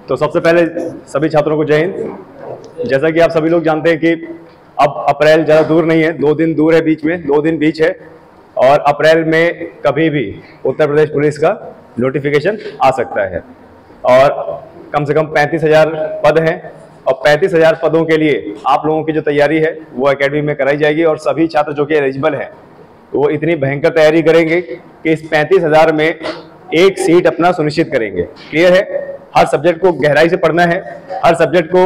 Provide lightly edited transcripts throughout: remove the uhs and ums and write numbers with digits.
तो सबसे पहले सभी छात्रों को जय हिंद। जैसा कि आप सभी लोग जानते हैं कि अब अप्रैल ज़्यादा दूर नहीं है, 2 दिन दूर है, बीच में 2 दिन बीच है, और अप्रैल में कभी भी उत्तर प्रदेश पुलिस का नोटिफिकेशन आ सकता है। और कम से कम 35,000 पद हैं, और 35,000 पदों के लिए आप लोगों की जो तैयारी है वो एकेडमी में कराई जाएगी। और सभी छात्र जो कि एलिजिबल हैं वो इतनी भयंकर तैयारी करेंगे कि इस 35,000 में एक सीट अपना सुनिश्चित करेंगे। क्लियर है? हर सब्जेक्ट को गहराई से पढ़ना है, हर सब्जेक्ट को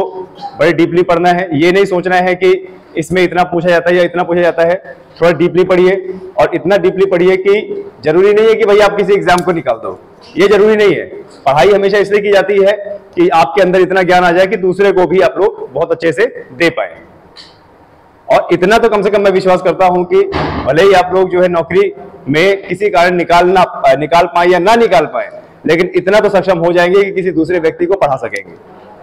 बड़े डीपली पढ़ना है। ये नहीं सोचना है कि इसमें इतना पूछा जाता है या इतना पूछा जाता है। थोड़ा डीपली पढ़िए, और इतना डीपली पढ़िए कि जरूरी नहीं है कि भाई आप किसी एग्जाम को निकाल दो, ये जरूरी नहीं है। पढ़ाई हमेशा इसलिए की जाती है कि आपके अंदर इतना ज्ञान आ जाए कि दूसरे को भी आप लोग बहुत अच्छे से दे पाए। और इतना तो कम से कम मैं विश्वास करता हूं कि भले ही आप लोग जो है नौकरी में किसी कारण निकाल पाए या ना निकाल पाए, लेकिन इतना तो सक्षम हो जाएंगे कि किसी दूसरे व्यक्ति को पढ़ा सकेंगे,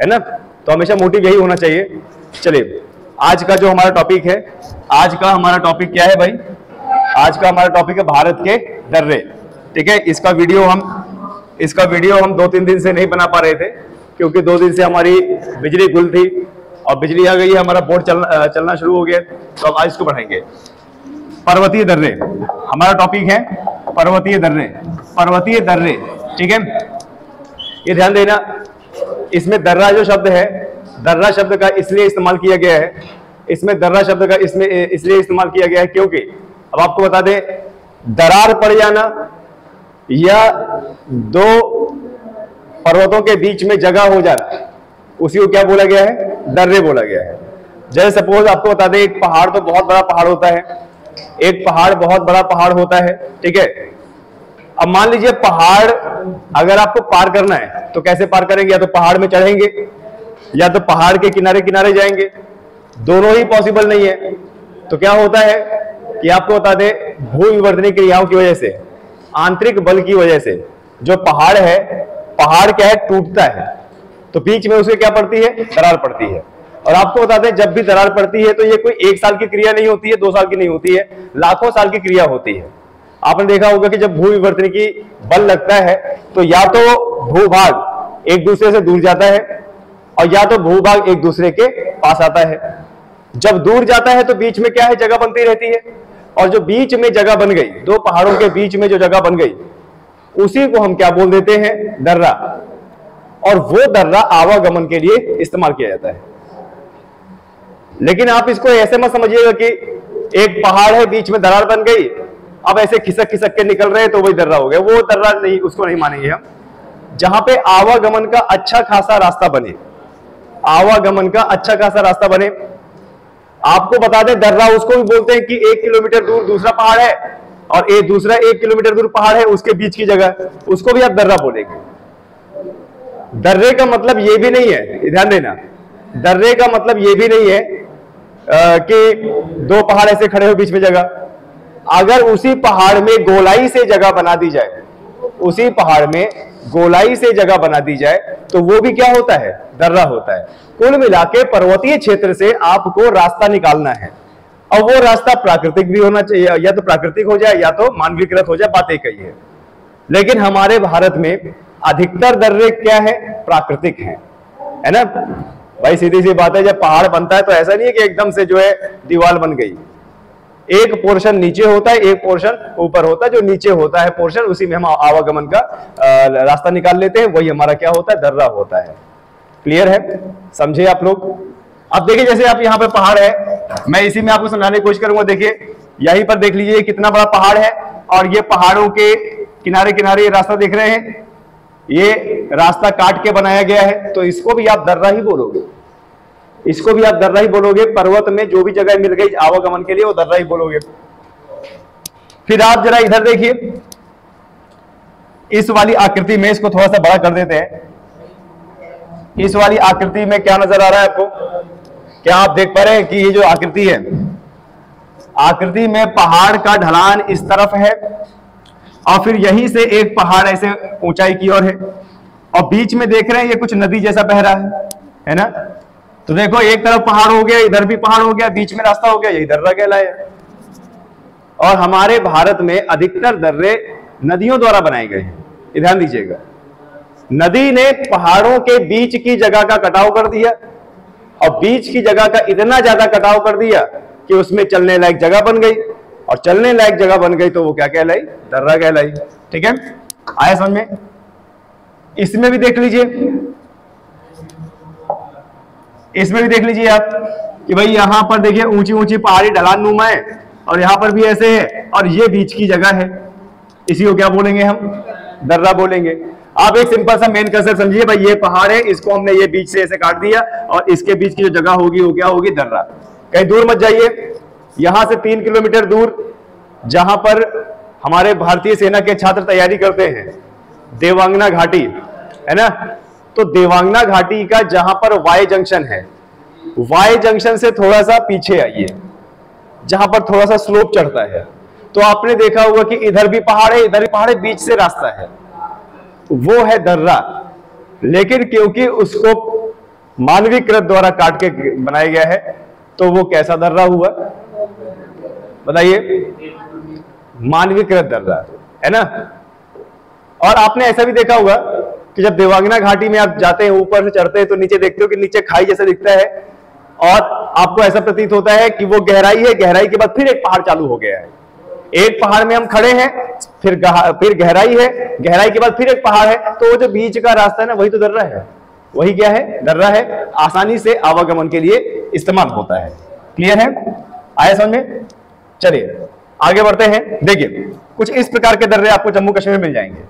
है ना? तो हमेशा मोटिव यही होना चाहिए। चलिए, आज का जो हमारा टॉपिक है, आज का हमारा टॉपिक क्या है भाई? आज का हमारा टॉपिक है भारत के दर्रे। ठीक है, इसका वीडियो हम 2-3 दिन से नहीं बना पा रहे थे, क्योंकि 2 दिन से हमारी बिजली गुल थी, और बिजली आ गई है, हमारा बोर्ड चलना शुरू हो गया। तो अब आज इसको बढ़ाएंगे। पर्वतीय दर्रे हमारा टॉपिक है, पर्वतीय दर्रे। ठीक है, ये ध्यान देना, इसमें दर्रा जो शब्द है, दर्रा शब्द का इसलिए इस्तेमाल किया गया है, इसमें दर्रा शब्द का इसमें इसलिए इस्तेमाल किया गया है क्योंकि अब आपको बता दें, दरार पड़ जाना या 2 पर्वतों के बीच में जगह हो जाना, उसी को क्या बोला गया है? दर्रे बोला गया है। जैसे सपोज आपको बता दें, एक पहाड़ तो बहुत बड़ा पहाड़ होता है, एक पहाड़ बहुत बड़ा पहाड़ होता है। ठीक है, अब मान लीजिए पहाड़ अगर आपको पार करना है तो कैसे पार करेंगे? या तो पहाड़ में चढ़ेंगे या तो पहाड़ के किनारे किनारे जाएंगे, दोनों ही पॉसिबल नहीं है। तो क्या होता है कि आपको बता दें, भू-विवर्तनीय क्रियाओं की वजह से, आंतरिक बल की वजह से जो पहाड़ है, पहाड़ क्या है? टूटता है, तो बीच में उसके क्या पड़ती है? दरार पड़ती है। और आपको बता दें, जब भी दरार पड़ती है तो ये कोई 1 साल की क्रिया नहीं होती है, 2 साल की नहीं होती है, लाखों साल की क्रिया होती है। आपने देखा होगा कि जब भू-विवर्तनीय की बल लगता है तो या तो भूभाग एक दूसरे से दूर जाता है, और या तो भूभाग एक दूसरे के पास आता है। जब दूर जाता है तो बीच में क्या है? जगह बनती रहती है, और जो बीच में जगह बन गई, 2 पहाड़ों के बीच में जो जगह बन गई, उसी को हम क्या बोल देते हैं? दर्रा। और वो दर्रा आवागमन के लिए इस्तेमाल किया जाता है। लेकिन आप इसको ऐसे मत समझिएगा कि एक पहाड़ है, बीच में दरार बन गई, अब ऐसे खिसक खिसक के निकल रहे हैं तो वही दर्रा हो गया। वो दर्रा नहीं, उसको नहीं मानेंगे हम। जहां पे आवागमन का अच्छा खासा रास्ता बने, आवागमन का अच्छा खासा रास्ता बने। आपको बता दें, दर्रा उसको भी बोलते हैं कि 1 किलोमीटर दूर दूसरा पहाड़ है, और दूसरा 1 किलोमीटर दूर पहाड़ है, उसके बीच की जगह, उसको भी आप दर्रा बोलेंगे। दर्रे का मतलब ये भी नहीं है, ध्यान देना, दर्रे का मतलब ये भी नहीं है कि 2 पहाड़ ऐसे खड़े हो, बीच में जगह। अगर उसी पहाड़ में गोलाई से जगह बना दी जाए, उसी पहाड़ में गोलाई से जगह बना दी जाए, तो वो भी क्या होता है? दर्रा होता है। कुल मिला के पर्वतीय क्षेत्र से आपको रास्ता निकालना है, और वो रास्ता प्राकृतिक भी होना चाहिए, या तो प्राकृतिक हो जाए या तो मानवीकृत हो जाए, बातें कही है। लेकिन हमारे भारत में अधिकतर दर्रे क्या है? प्राकृतिक है ना भाई? सीधी सी बात है, जब पहाड़ बनता है तो ऐसा नहीं है कि एकदम से जो है दीवार बन गई। एक पोर्शन नीचे होता है, एक पोर्शन ऊपर होता है। जो नीचे होता है पोर्शन, उसी में हम आवागमन का रास्ता निकाल लेते हैं, वही हमारा क्या होता है? दर्रा होता है। क्लियर है? समझे आप लोग? अब देखिए, जैसे आप यहाँ पे पहाड़ है, मैं इसी में आपको समझाने की कोशिश करूंगा। देखिए, यहीं पर देख लीजिए कितना बड़ा पहाड़ है, और ये पहाड़ों के किनारे किनारे ये रास्ता देख रहे हैं, ये रास्ता काट के बनाया गया है, तो इसको भी आप दर्रा ही बोलोगे, इसको भी आप दर्रा ही बोलोगे। पर्वत में जो भी जगह मिल गई आवागमन के लिए, वो दर्रा ही बोलोगे। फिर आप जरा इधर देखिए, इस वाली आकृति में, इसको थोड़ा सा बड़ा कर देते हैं। इस वाली आकृति में क्या नजर आ रहा है आपको? क्या आप देख पा रहे हैं कि ये जो आकृति है, आकृति में पहाड़ का ढलान इस तरफ है, और फिर यहीं से एक पहाड़ ऐसे ऊंचाई की ओर है, और बीच में देख रहे हैं ये कुछ नदी जैसा बह रहा है ना? तो देखो, एक तरफ पहाड़ हो गया, इधर भी पहाड़ हो गया, बीच में रास्ता हो गया, यही दर्रा कहलाया। और हमारे भारत में अधिकतर दर्रे नदियों द्वारा बनाए गए हैं, ध्यान दीजिएगा। नदी ने पहाड़ों के बीच की जगह का कटाव कर दिया, और बीच की जगह का इतना ज्यादा कटाव कर दिया कि उसमें चलने लायक जगह बन गई, और चलने लायक जगह बन गई तो वो क्या कहलाई? दर्रा कहलाई। ठीक है, आया समझ में? इसमें भी देख लीजिए, इसमें भी देख लीजिए आप कि भाई यहां पर देखिए ऊंची ऊंची पहाड़ी ढलान नुमा है, और यहां पर भी ऐसे है, और ये बीच की जगह है, इसी को क्या बोलेंगे हम? दर्रा बोलेंगे। आप एक सिंपल सा मेन कंसेप्ट समझिए, भाई ये पहाड़ है, इसको हमने ये बीच से ऐसे काट दिया, और इसके बीच की जो जगह होगी वो क्या होगी? दर्रा। कहीं दूर मत जाइए, यहां से 3 किलोमीटर दूर जहां पर हमारे भारतीय सेना के छात्र तैयारी करते हैं, देवांगना घाटी है ना, तो देवांगना घाटी का जहां पर वाई जंक्शन है, वाई जंक्शन से थोड़ा सा पीछे आइए, जहां पर थोड़ा सा स्लोप चढ़ता है, तो आपने देखा होगा कि इधर भी पहाड़ है, इधर भी पहाड़ है, बीच से रास्ता है, वो है दर्रा। लेकिन क्योंकि उसको मानवीकृत द्वारा काट के बनाया गया है, तो वो कैसा दर्रा हुआ? बताइए, मानवीकृत दर्रा है ना। और आपने ऐसा भी देखा होगा कि जब देवांगना घाटी में आप जाते हैं, ऊपर से चढ़ते हैं, तो नीचे देखते हो कि नीचे खाई जैसा दिखता है, और आपको ऐसा प्रतीत होता है कि वो गहराई है, गहराई के बाद फिर एक पहाड़ चालू हो गया है, एक पहाड़ में हम खड़े हैं, फिर गहराई है, गहराई के बाद फिर एक पहाड़ है, तो वो जो बीच का रास्ता है ना, वही तो दर्रा है, वही क्या है? दर्रा है। आसानी से आवागमन के लिए इस्तेमाल होता है। क्लियर है? आया समझ में? चलिए आगे बढ़ते हैं। देखिए कुछ इस प्रकार के दर्रे आपको जम्मू कश्मीर में मिल जाएंगे,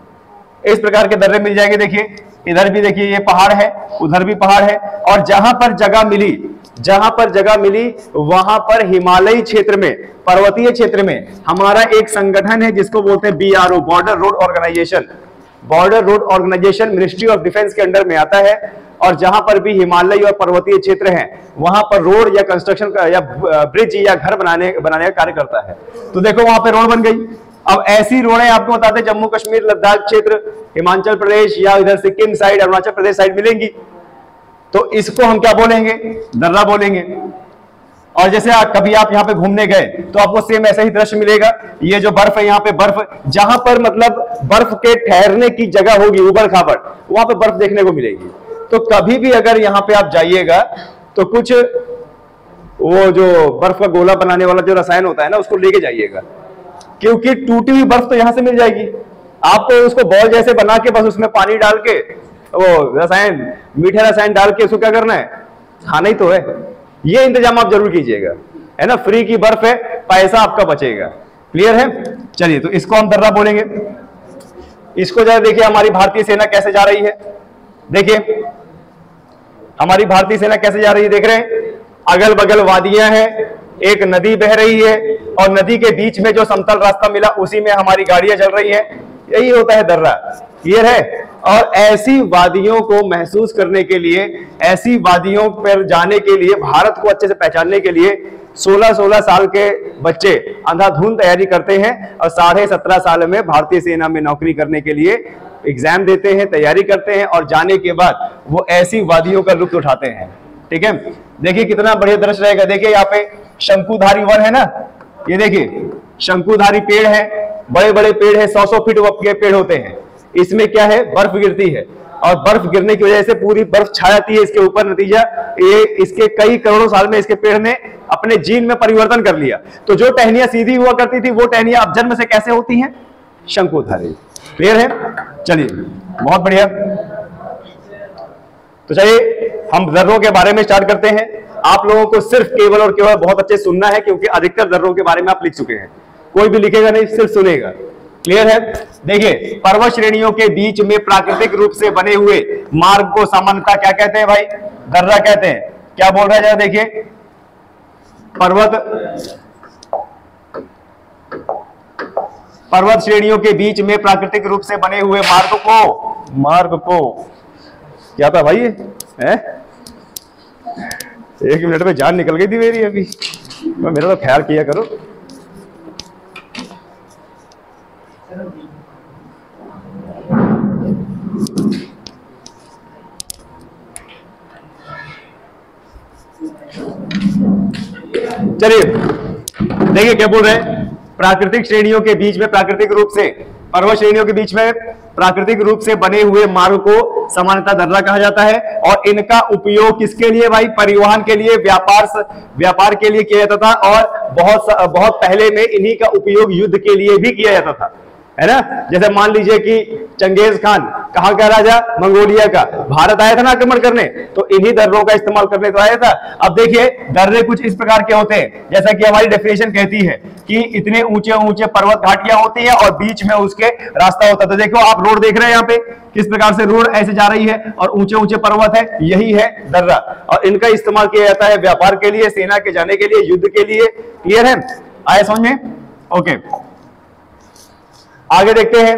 इस प्रकार के दर्रे मिल जाएंगे। देखिए इधर भी देखिए ये पहाड़ है, उधर भी पहाड़ है, और जहां पर जगह मिली, जहां पर जगह मिली वहां पर हिमालयी क्षेत्र में, पर्वतीय क्षेत्र में हमारा एक संगठन है जिसको बोलते हैं BRO, border road organisation. Border road organisation ministry of defence के अंडर में आता है, और जहां पर भी हिमालयी और पर्वतीय क्षेत्र हैं वहां पर रोड या कंस्ट्रक्शन का या ब्रिज या घर बनाने का कार्य करता है। तो देखो वहां पे रोड बन गई। अब ऐसी रोडें आपको बताते हैं जम्मू कश्मीर, लद्दाख क्षेत्र, हिमाचल प्रदेश या इधर सिक्किम साइड, अरुणाचल प्रदेश साइड मिलेंगी, तो इसको हम क्या बोलेंगे? दर्रा बोलेंगे। और जैसे कभी आप यहाँ पे घूमने गए तो आपको सेम ऐसा ही दृश्य मिलेगा। ये जो बर्फ है, यहाँ पे बर्फ, जहां पर मतलब बर्फ के ठहरने की जगह होगी, उबड़ खाबड़, वहां पे बर्फ देखने को मिलेगी। तो कभी भी अगर यहाँ पे आप जाइएगा तो कुछ वो जो बर्फ का गोला बनाने वाला जो रसायन होता है ना, उसको लेके जाइएगा, क्योंकि टूटी हुई बर्फ तो यहां से मिल जाएगी। आपको उसको बॉल जैसे बना के बस उसमें पानी डाल के, वो रसायन, मीठे रसायन डाल के उसको क्या करना है? खाना ही तो है। ये इंतजाम आप जरूर कीजिएगा, है ना। फ्री की बर्फ है, पैसा आपका बचेगा। क्लियर है? चलिए, तो इसको हम दर्रा बोलेंगे। इसको जरा देखिए हमारी भारतीय सेना कैसे जा रही है। देखिए हमारी भारतीय सेना कैसे जा रही है, देख रहे हैं? अगल बगल वादियां हैं, एक नदी बह रही है, और नदी के बीच में जो समतल रास्ता मिला उसी में हमारी गाड़ियां चल रही हैं। यही होता है दर्रा। क्लियर है? और ऐसी वादियों को महसूस करने के लिए, ऐसी वादियों पर जाने के लिए, भारत को अच्छे से पहचानने के लिए 16-16 साल के बच्चे अंधाधुंध तैयारी करते हैं, और 17.5 साल में भारतीय सेना में नौकरी करने के लिए एग्जाम देते हैं, तैयारी करते हैं, और जाने के बाद वो ऐसी वादियों का लुत्फ उठाते हैं। ठीक है? देखिए कितना बढ़िया दृश्य रहेगा। देखिए यहाँ पे शंकुधारी वन है ना, ये देखिए शंकुधारी पेड़ है, बड़े बड़े पेड़ है, 100-100 फीट के पेड़ होते हैं। इसमें क्या है? बर्फ गिरती है, और बर्फ गिरने की वजह से पूरी बर्फ छा जाती है इसके ऊपर। नतीजा ये इसके कई करोड़ों साल में इसके पेड़ ने अपने जीन में परिवर्तन कर लिया। तो जो टहनियां सीधी हुआ करती थी, वो टहनियां अब जन्म से कैसे होती हैं? शंकुधारी। क्लियर है? चलिए बहुत बढ़िया। तो चलिए हम दर्रों के बारे में स्टार्ट करते हैं। आप लोगों को सिर्फ केवल और केवल बहुत अच्छे सुनना है, क्योंकि अधिकतर दर्रों के बारे में आप लिख चुके हैं। कोई भी लिखेगा नहीं, सिर्फ सुनेगा। क्लियर है? देखिए पर्वत श्रेणियों के बीच में प्राकृतिक रूप से बने हुए मार्ग को सामान्यतः क्या कहते हैं भाई? दर्रा कहते हैं। क्या बोल रहा है जरा देखिए। पर्वत श्रेणियों के बीच में प्राकृतिक रूप से बने हुए मार्ग को क्या था भाई? है 1 मिनट में जान निकल गई थी मेरी अभी। मेरा तो ख्याल किया करो। चलिए देखिए क्या बोल रहे हैं। प्राकृतिक श्रेणियों के बीच में, प्राकृतिक रूप से पर्वत श्रेणियों के बीच में प्राकृतिक रूप से बने हुए मार्ग को सामान्यतः दर्रा कहा जाता है। और इनका उपयोग किसके लिए भाई? परिवहन के लिए, व्यापार के लिए किया जाता था। और बहुत पहले में इन्हीं का उपयोग युद्ध के लिए भी किया जाता था, है ना। जैसे मान लीजिए कि चंगेज खान कहां का राजा? मंगोलिया का। भारत आया था ना आक्रमण करने, तो इन्हीं दर्रों का इस्तेमाल करने तो आया था। अब देखिए दर्रे कुछ इस प्रकार के होते हैं, जैसा कि हमारी डेफिनेशन कहती है कि इतने ऊंचे ऊंचे पर्वत घाटियां होती है और बीच में उसके रास्ता होता है। तो देखो आप रोड देख रहे हैं यहाँ पे, किस प्रकार से रोड ऐसे जा रही है और ऊंचे ऊंचे पर्वत है, यही है दर्रा। और इनका इस्तेमाल किया जाता है व्यापार के लिए, सेना के जाने के लिए, युद्ध के लिए। क्लियर है? आया समझ में? ओके, आगे देखते हैं।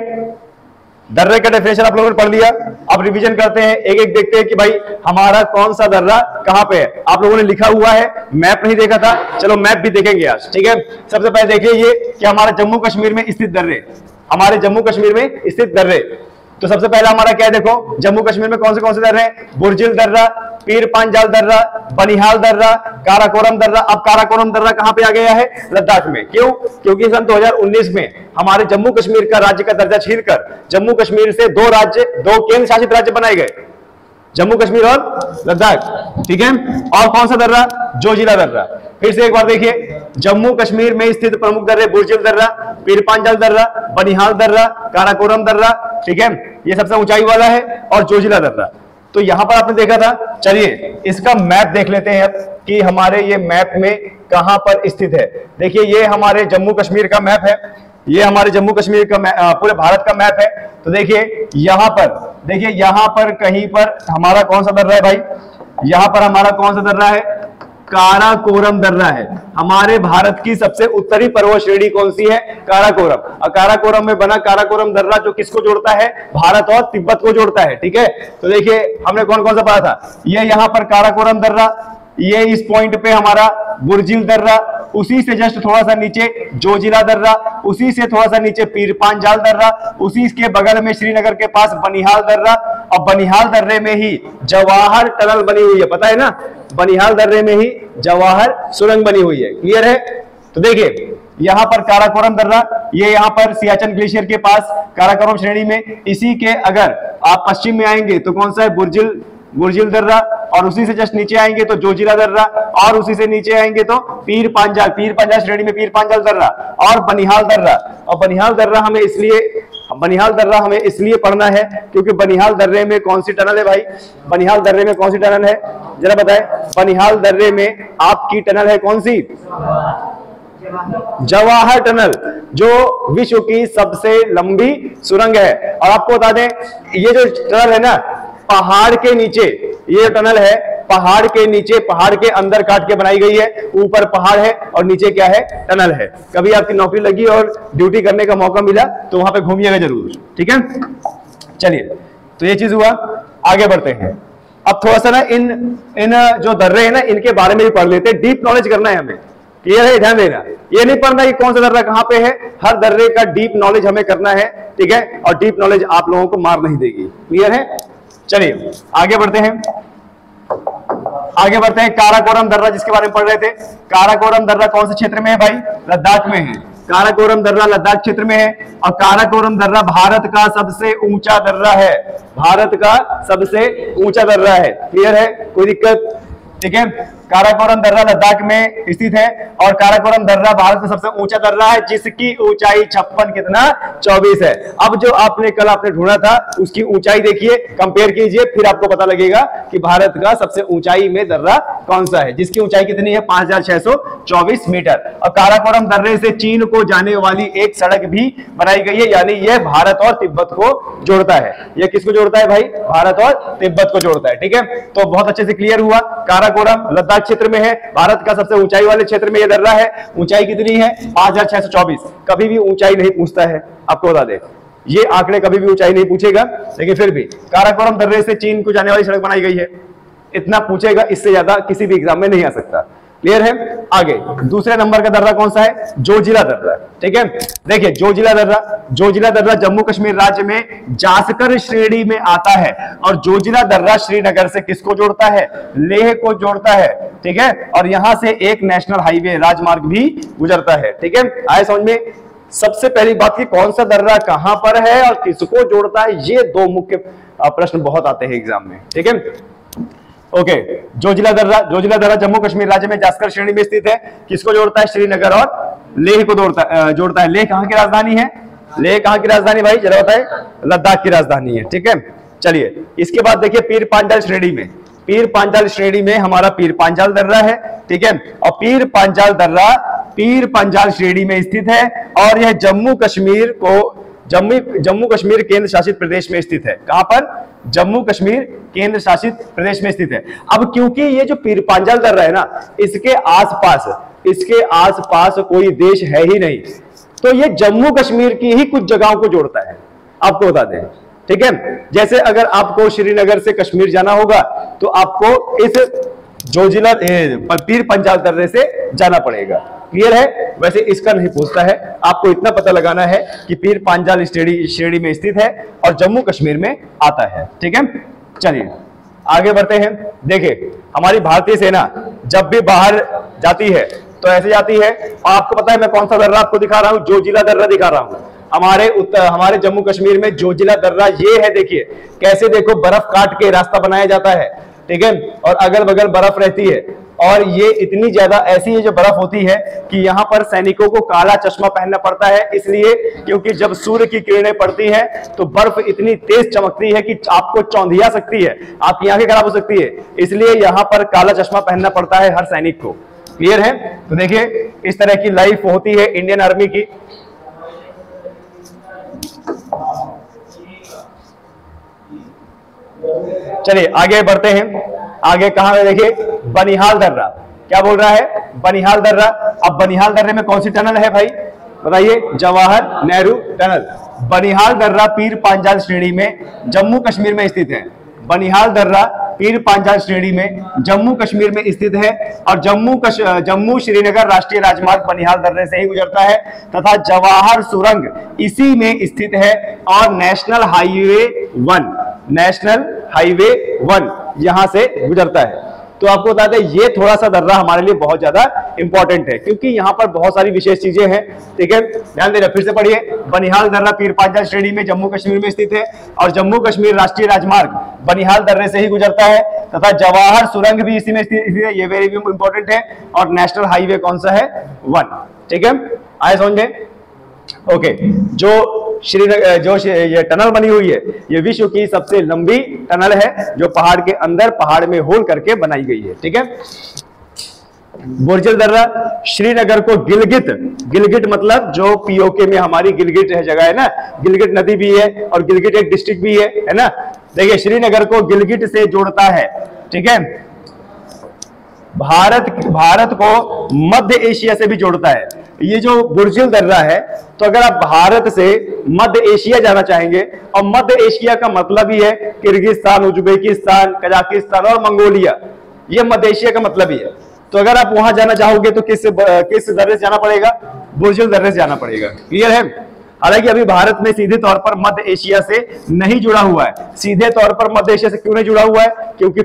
दर्रे का डेफिनेशन आप लोगों ने पढ़ लिया। अब रिवीजन करते हैं, एक एक देखते हैं कि भाई हमारा कौन सा दर्रा कहां पे है। आप लोगों ने लिखा हुआ है, मैप नहीं देखा था, चलो मैप भी देखेंगे आज, ठीक है। सबसे पहले देखिए ये कि हमारा जम्मू कश्मीर में स्थित दर्रे, हमारे जम्मू कश्मीर में स्थित दर्रे। तो सबसे पहला हमारा क्या है? देखो जम्मू कश्मीर में कौन से दर्रे हैं? बुर्जिल दर्रा, पीर पांजाल दर्रा, बनिहाल दर्रा, काराकोरम दर्रा। अब काराकोरम दर्रा कहां पे आ गया है? लद्दाख में। क्यों? क्योंकि सन 2019 में हमारे जम्मू कश्मीर का राज्य का दर्जा छीनकर जम्मू कश्मीर से दो केंद्र शासित राज्य बनाए गए, जम्मू कश्मीर और लद्दाख, ठीक है। और कौन सा दर्रा? जोजिला दर्रा। फिर से एक बार देखिए, जम्मू कश्मीर में स्थित प्रमुख दर्रे बुर्जिल दर्रा, पीर पांजाल दर्रा, बनिहाल दर्रा, काराकोरम दर्रा, ठीक है, ये सबसे ऊंचाई वाला है, और जोजिला दर्रा। तो यहां पर आपने देखा था। चलिए इसका मैप देख लेते हैं अब कि हमारे ये मैप में कहां पर स्थित है। देखिए ये हमारे जम्मू कश्मीर का मैप है, ये हमारे जम्मू कश्मीर का पूरे भारत का मैप है। तो देखिए यहां पर, देखिए यहां पर कहीं पर हमारा कौन सा दर्रा है भाई? यहां पर हमारा कौन सा दर्रा है? काराकोरम दर्रा है। हमारे भारत की सबसे उत्तरी पर्वत श्रेणी कौन सी है? काराकोरम। और काराकोरम में बना काराकोरम दर्रा जो किसको जोड़ता है? भारत और तिब्बत को जोड़ता है, ठीक है। तो देखिए हमने कौन कौन सा पढ़ा था? ये यहां पर काराकोरम दर्रा, ये इस पॉइंट पे हमारा बुर्जिल दर्रा, उसी से जस्ट थोड़ा सा नीचे जोजिला दर्रा, उसी से थोड़ा सा नीचे पीर पांजाल दर्रा, उसी के बगल में श्रीनगर के पास बनिहाल दर्रा। और बनिहाल दर्रे में ही जवाहर टनल बनी हुई है, पता है ना? बनिहाल दर्रे में ही जवाहर सुरंग बनी हुई है। क्लियर है? तो देखिए यहां पर काराकोरम दर्रा, ये यहां पर सियाचिन ग्लेशियर के पास काराकोरम श्रेणी में। इसी के अगर आप पश्चिम में आएंगे तो कौन सा है? बुर्जिल दर्रा। और उसी से जस्ट नीचे आएंगे तो जोजिला दर्रा, और उसी से नीचे आएंगे तो पीर पांजाल श्रेणी में पीर पांजाल दर्रा और बनिहाल दर्रा। और बनिहाल दर्रा हमें इसलिए पढ़ना है क्योंकि बनिहाल दर्रे में कौन सी टनल है भाई? बनिहाल दर्रे में कौन सी टनल है? जरा बताएं। बनिहाल दर्रे में आपकी टनल है कौन सी? जवाहर टनल, जो विश्व की सबसे लंबी सुरंग है। और आपको बता दें ये जो टनल है ना, पहाड़ के नीचे, ये टनल है पहाड़ के नीचे, पहाड़ के अंदर काट के बनाई गई है। ऊपर पहाड़ है और नीचे क्या है? टनल है। कभी आपकी नौकरी लगी और ड्यूटी करने का मौका मिला तो वहां पे घूमिएगा जरूर, ठीक है। चलिए तो ये चीज हुआ, आगे बढ़ते हैं। अब थोड़ा सा ना इन जो दर्रे हैं ना, इनके बारे में भी पढ़ लेते हैं। डीप नॉलेज करना है हमें, क्लियर है? ध्यान देना, ये नहीं पढ़ना कि कौन सा दर्रा कहां पे है, हर दर्रे का डीप नॉलेज हमें करना है, ठीक है। और डीप नॉलेज आप लोगों को मार नहीं देगी, क्लियर है। चलिए आगे बढ़ते हैं। काराकोरम दर्रा जिसके बारे में पढ़ रहे थे, काराकोरम दर्रा कौन से क्षेत्र में है भाई? लद्दाख में है। काराकोरम दर्रा लद्दाख क्षेत्र में है। और काराकोरम दर्रा भारत का सबसे ऊंचा दर्रा है, भारत का सबसे ऊंचा दर्रा है। क्लियर है? कोई दिक्कत? ठीक है। काराकोरम दर्रा लद्दाख में स्थित है और काराकोरम दर्रा भारत का सबसे ऊंचा दर्रा है, जिसकी ऊंचाई 24 है। अब जो आपने कल ढूंढा था उसकी ऊंचाई देखिए, कंपेयर कीजिए, फिर आपको पता लगेगा कि भारत का सबसे ऊंचाई में दर्रा कौन सा है, जिसकी ऊंचाई कितनी है? 5624 मीटर। और काराकोरम दर्रे से चीन को जाने वाली एक सड़क भी बनाई गई है, यानी यह भारत और तिब्बत को जोड़ता है। यह किसको जोड़ता है भाई? भारत और तिब्बत को जोड़ता है, ठीक है। तो बहुत अच्छे से क्लियर हुआ। काराकोरम लद्दाख क्षेत्र में है, भारत का सबसे ऊंचाई वाले क्षेत्र में यह दर्रा है। ऊंचाई कितनी है? 5624। कभी भी ऊंचाई नहीं पूछता है, आपको बता दे, ये आंकड़े कभी भी ऊंचाई नहीं पूछेगा, लेकिन फिर भी काराकोरम दर्रे से चीन को जाने वाली सड़क बनाई गई है, इतना पूछेगा, इससे ज्यादा किसी भी एग्जाम में नहीं आ सकता। क्लियर है? आगे दूसरे नंबर का दर्रा कौन सा है? जोजिला दर्रा, ठीक है। देखिए जोजिला दर्रा जम्मू कश्मीर राज्य में जासकर श्रेणी में आता है। और जोजिला दर्रा श्रीनगर से किसको जोड़ता है? लेह को जोड़ता है, ठीक है। और यहां से एक नेशनल हाईवे राजमार्ग भी गुजरता है, ठीक है। आए समझ में? सबसे पहली बात की कौन सा दर्रा कहां पर है और किसको जोड़ता है, ये दो मुख्य प्रश्न बहुत आते हैं एग्जाम में। ठीक है, ओके। जोजिला दर्रा जम्मू कश्मीर राज्य में जास्कर श्रेणी में स्थित है। किसको जोड़ता है, श्रीनगर और लेह को जोड़ता है। लेह कहां की राजधानी है, लेह कहां की राजधानी भाई जरा बताए, लद्दाख की राजधानी है। ठीक है, चलिए इसके बाद देखिए पीर पांचाल श्रेणी में, पीर पांचाल श्रेणी में हमारा पीर पांचाल दर्रा है। ठीक है, और पीर पांचाल दर्रा पीर पांचाल श्रेणी में स्थित है और यह जम्मू कश्मीर केंद्र शासित प्रदेश में स्थित है। कहां पर, जम्मू कश्मीर केंद्र शासित प्रदेश में स्थित है। अब क्योंकि ये जो पीर पांचाल दर्रा है ना, इसके आसपास कोई देश है ही नहीं, तो ये जम्मू कश्मीर की ही कुछ जगहों को जोड़ता है। आपको बता दें, ठीक है, जैसे अगर आपको श्रीनगर से कश्मीर जाना होगा तो आपको इस जोजिला पीर पांचाल दर्रे से जाना पड़ेगा। क्लियर है, वैसे इसका नहीं पूछता है, आपको इतना पता लगाना है कि पीर पांचाल श्रेणी में स्थित है और जम्मू कश्मीर में आता है। ठीक है, चलिए आगे बढ़ते हैं। देखिए हमारी भारतीय सेना जब भी बाहर जाती है तो ऐसे जाती है, आपको पता है मैं कौन सा दर्रा आपको दिखा रहा हूं, जोजिला दर्रा दिखा रहा हूं। हमारे जम्मू कश्मीर में जोजिला दर्रा ये है, देखिए कैसे, देखो बर्फ काट के रास्ता बनाया जाता है। ठीक है, और अगल बगल बर्फ रहती है और ये इतनी ज्यादा ऐसी है जो बर्फ होती है कि यहाँ पर सैनिकों को काला चश्मा पहनना पड़ता है, इसलिए क्योंकि जब सूर्य की किरणें पड़ती हैं तो बर्फ इतनी तेज चमकती है कि आपको चौंधिया सकती है, आपकी आंखें खराब हो सकती है, इसलिए यहाँ पर काला चश्मा पहनना पड़ता है हर सैनिक को। क्लियर है, तो देखिए इस तरह की लाइफ होती है इंडियन आर्मी की। चलिए आगे बढ़ते हैं, आगे कहां है, देखिए बनिहाल दर्रा। क्या बोल रहा है, बनिहाल दर्रा। अब बनिहाल दर्रे में कौन सी टनल है भाई बताइए, जवाहर नेहरू टनल। बनिहाल दर्रा पीर पांचाल श्रेणी में जम्मू कश्मीर में स्थित है। बनिहाल दर्रा पीर पांचाल श्रेणी में जम्मू कश्मीर में स्थित है और जम्मू श्रीनगर राष्ट्रीय राजमार्ग बनिहाल दर्रे से ही गुजरता है तथा जवाहर सुरंग इसी में स्थित है और नेशनल हाईवे 1 यहां से गुजरता है। तो आपको बता दें ये थोड़ा सा दर्रा हमारे लिए बहुत ज्यादा इंपॉर्टेंट है क्योंकि यहाँ पर बहुत सारी विशेष चीजें हैं। ठीक है, ध्यान दे रहे, फिर से पढ़िए। बनिहाल दर्रा पीर पांचाल श्रेणी में जम्मू कश्मीर में स्थित है और जम्मू कश्मीर राष्ट्रीय राजमार्ग बनिहाल दर्रे से ही गुजरता है तथा जवाहर सुरंग भी इसी में स्थित है, ये वेरी इंपॉर्टेंट है। और नेशनल हाईवे कौन सा है, 1। ठीक है, आए समझे। ओके, ये टनल बनी हुई है, ये विश्व की सबसे लंबी टनल है जो पहाड़ के अंदर पहाड़ में होल करके बनाई गई है। ठीक है, बुर्जिल दर्रा श्रीनगर को गिलगिट मतलब जो पीओके में हमारी गिलगिट है जगह है ना, गिलगिट नदी भी है और गिलगिट एक डिस्ट्रिक्ट भी है ना। देखिए श्रीनगर को गिलगिट से जोड़ता है। ठीक है, भारत को मध्य एशिया से भी जोड़ता है। ये जो बुर्जिल दर्रा है, तो अगर आप भारत से मध्य एशिया जाना चाहेंगे, और मध्य एशिया का मतलब ही है किर्गिस्तान, उज्बेकिस्तान, कजाकिस्तान और मंगोलिया, ये मध्य एशिया का मतलब ही है। तो अगर आप वहां जाना चाहोगे तो किस दर्रे से जाना पड़ेगा, बुर्जिल दर्रे से जाना पड़ेगा। क्लियर है, हालांकि अभी भारत में सीधे तौर पर मध्य एशिया से नहीं जुड़ा हुआ है। सीधे तौर पर मध्य एशिया से क्यों नहीं जुड़ा हुआ है, क्योंकि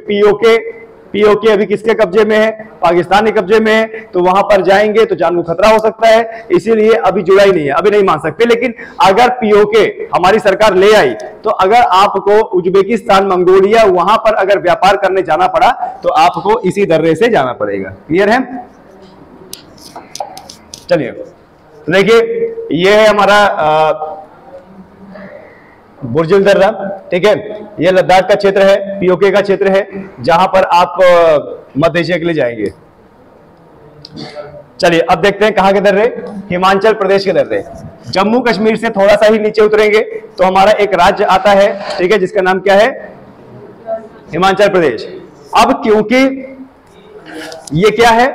पीओके अभी किसके कब्जे में है, पाकिस्तान के कब्जे में है, तो वहां पर जाएंगे तो जान को खतरा हो सकता है, इसीलिए अभी जुड़ा ही नहीं है, अभी नहीं मान सकते। लेकिन अगर पीओके हमारी सरकार ले आई तो अगर आपको उज्बेकिस्तान, मंगोलिया वहां पर अगर व्यापार करने जाना पड़ा तो आपको इसी दर्रे से जाना पड़ेगा। क्लियर है, चलिए देखिए ये है हमारा बुर्जिल दर्रा। ठीक है, ये लद्दाख का क्षेत्र है, पीओके का क्षेत्र है, जहां पर आप मध्य एशिया के लिए जाएंगे। चलिए अब देखते हैं कहां के दर्रे, हिमाचल प्रदेश के दर्रे। जम्मू कश्मीर से थोड़ा सा ही नीचे उतरेंगे तो हमारा एक राज्य आता है, ठीक है, जिसका नाम क्या है, हिमाचल प्रदेश। अब क्योंकि ये क्या है,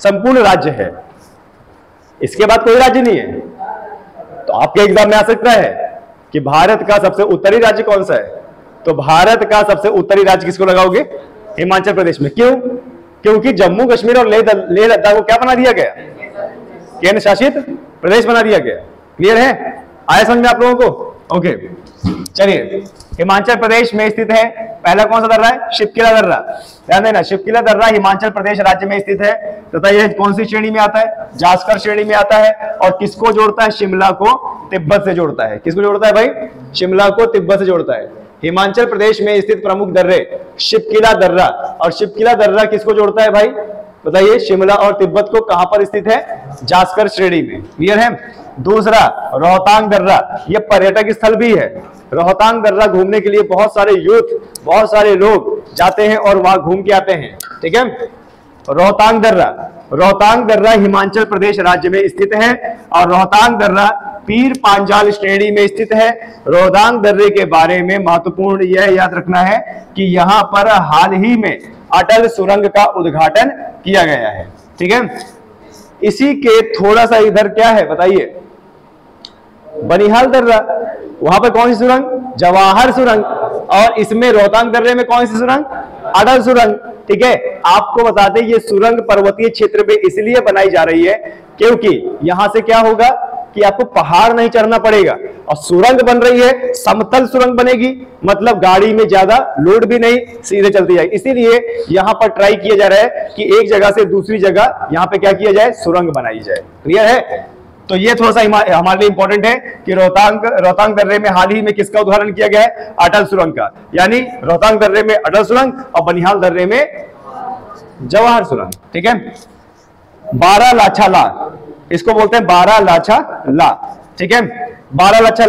संपूर्ण राज्य है, इसके बाद कोई राज्य नहीं है, तो आपके एग्जाम में आ सकता है कि भारत का सबसे उत्तरी राज्य कौन सा है, तो भारत का सबसे उत्तरी राज्य किसको लगाओगे, हिमाचल प्रदेश में। क्यों, क्योंकि जम्मू कश्मीर और लेह लद्दाख को क्या बना दिया गया, केंद्र शासित प्रदेश बना दिया गया। क्लियर है, आया समझ में आप लोगों को। ओके, चलिए हिमाचल प्रदेश में स्थित है पहला कौन सा दर्रा है? शिवकिला दर्रा। ध्यान देना, शिवकिला दर्रा हिमाचल प्रदेश राज्य में स्थित है तथा यह कौन सी श्रेणी में आता है? जास्कर श्रेणी में आता है। और किसको जोड़ता है? शिमला को तिब्बत से जोड़ता है। किसको जोड़ता है भाई? शिमला को तिब्बत से जोड़ता है। हिमाचल प्रदेश में स्थित प्रमुख दर्रे शिवकिला दर्रा। और शिवकिला दर्रा किसको जोड़ता है भाई? बताइए, शिमला और तिब्बत को कहां पर स्थित है? जास्कर श्रेणी में। क्लियर है? दूसरा, रोहतांग दर्रा, यह पर्यटक स्थल भी है। रोहतांग दर्रा घूमने के लिए बहुत सारे यूथ, बहुत सारे लोग जाते हैं और वहां घूम के आते हैं। ठीक है? रोहतांग दर्रा, रोहतांग दर्रा हिमाचल प्रदेश राज्य में स्थित है और रोहतांग दर्रा पीर पांजाल श्रेणी में स्थित है। रोहतांग दर्रे के बारे में महत्वपूर्ण यह याद रखना है कि यहां पर हाल ही में अटल सुरंग का उद्घाटन किया गया है। ठीक है? इसी के थोड़ा सा इधर क्या है बताइए? बनिहाल दर्रा, वहां पर कौन सी सुरंग? जवाहर सुरंग। और इसमें रोहतांग दर्रे में कौन सी सुरंग? अटल सुरंग। ठीक है? आपको बता दें ये सुरंग पर्वतीय क्षेत्र में इसलिए बनाई जा रही है क्योंकि यहां से क्या होगा कि आपको पहाड़ नहीं चढ़ना पड़ेगा और सुरंग बन रही है, समतल सुरंग बनेगी, मतलब गाड़ी में ज्यादा लोड भी नहीं, सीधे चलती जाएगी। इसीलिए यहां पर ट्राई किया जा रहा है कि एक जगह से दूसरी जगह यहां पे क्या किया जाए? सुरंग बनाई जाए। क्लियर है? तो ये थोड़ा सा हमारे लिए इंपॉर्टेंट है कि रोहतांग दर्रे में हाल ही में किसका उदाहरण किया गया है? अटल सुरंग का। यानी रोहतांग दर्रे में अटल सुरंग और बनिहाल दर्रे में जवाहर सुरंग। ठीक है? बारालाछा ला, इसको बोलते हैं बारालाछा ला। ठीक है? बारालाछा